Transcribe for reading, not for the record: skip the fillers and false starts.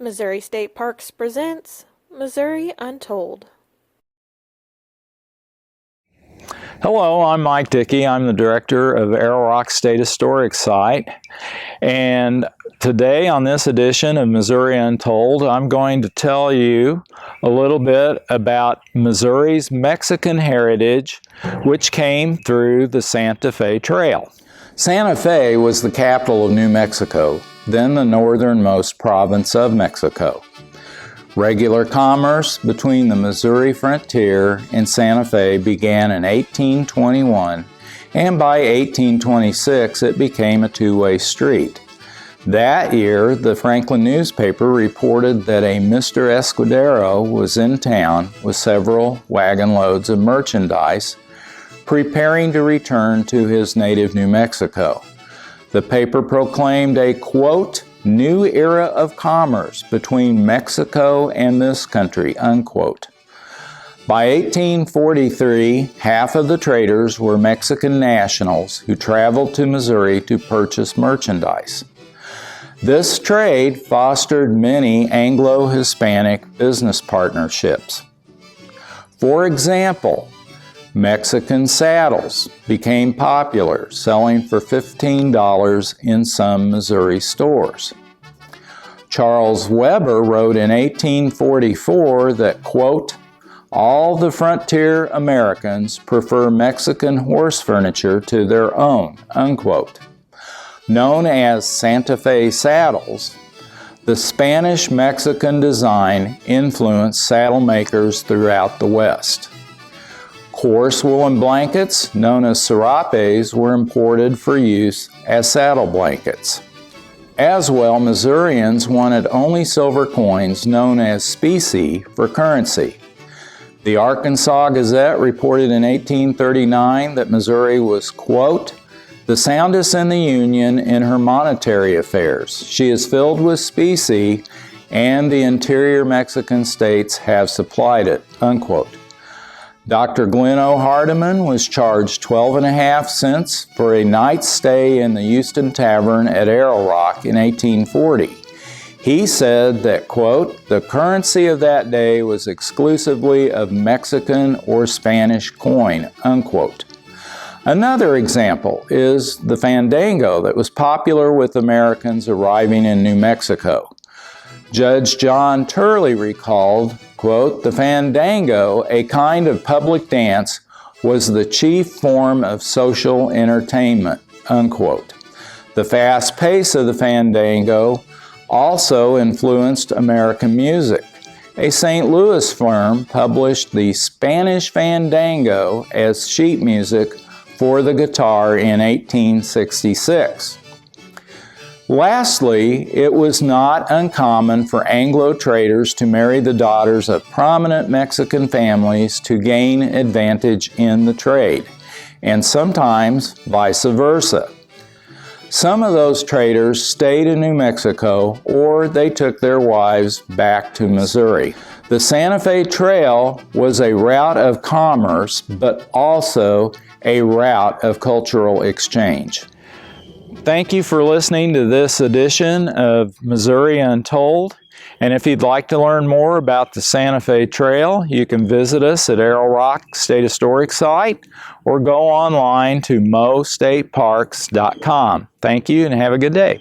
Missouri State Parks presents Missouri Untold. Hello, I'm Mike Dickey. I'm the director of Arrow Rock State Historic Site. And today on this edition of Missouri Untold, I'm going to tell you a little bit about Missouri's Mexican heritage, which came through the Santa Fe Trail. Santa Fe was the capital of New Mexico, then the northernmost province of Mexico. Regular commerce between the Missouri frontier and Santa Fe began in 1821, and by 1826 it became a two-way street. That year, the Franklin newspaper reported that a Mr. Escudero was in town with several wagon loads of merchandise, preparing to return to his native New Mexico. The paper proclaimed a, quote, new era of commerce between Mexico and this country, unquote. By 1843, half of the traders were Mexican nationals who traveled to Missouri to purchase merchandise. This trade fostered many Anglo-Hispanic business partnerships. For example, Mexican saddles became popular, selling for $15 in some Missouri stores. Charles Weber wrote in 1844 that, quote, all the frontier Americans prefer Mexican horse furniture to their own, unquote. Known as Santa Fe saddles, the Spanish-Mexican design influenced saddle makers throughout the West. Coarse woolen blankets, known as serapes, were imported for use as saddle blankets. As well, Missourians wanted only silver coins, known as specie, for currency. The Arkansas Gazette reported in 1839 that Missouri was, quote, the soundest in the Union in her monetary affairs. She is filled with specie, and the interior Mexican states have supplied it, unquote. Dr. Glenn O. Hardiman was charged 12.5 cents for a night's stay in the Houston Tavern at Arrow Rock in 1840. He said that, quote, the currency of that day was exclusively of Mexican or Spanish coin, unquote. Another example is the fandango that was popular with Americans arriving in New Mexico. Judge John Turley recalled, quote, the fandango, a kind of public dance, was the chief form of social entertainment, unquote. The fast pace of the fandango also influenced American music. A St. Louis firm published the Spanish fandango as sheet music for the guitar in 1866. Lastly, it was not uncommon for Anglo traders to marry the daughters of prominent Mexican families to gain advantage in the trade, and sometimes vice versa. Some of those traders stayed in New Mexico, or they took their wives back to Missouri. The Santa Fe Trail was a route of commerce, but also a route of cultural exchange. Thank you for listening to this edition of Missouri Untold. And if you'd like to learn more about the Santa Fe Trail, you can visit us at Arrow Rock State Historic Site or go online to mostateparks.com. Thank you and have a good day.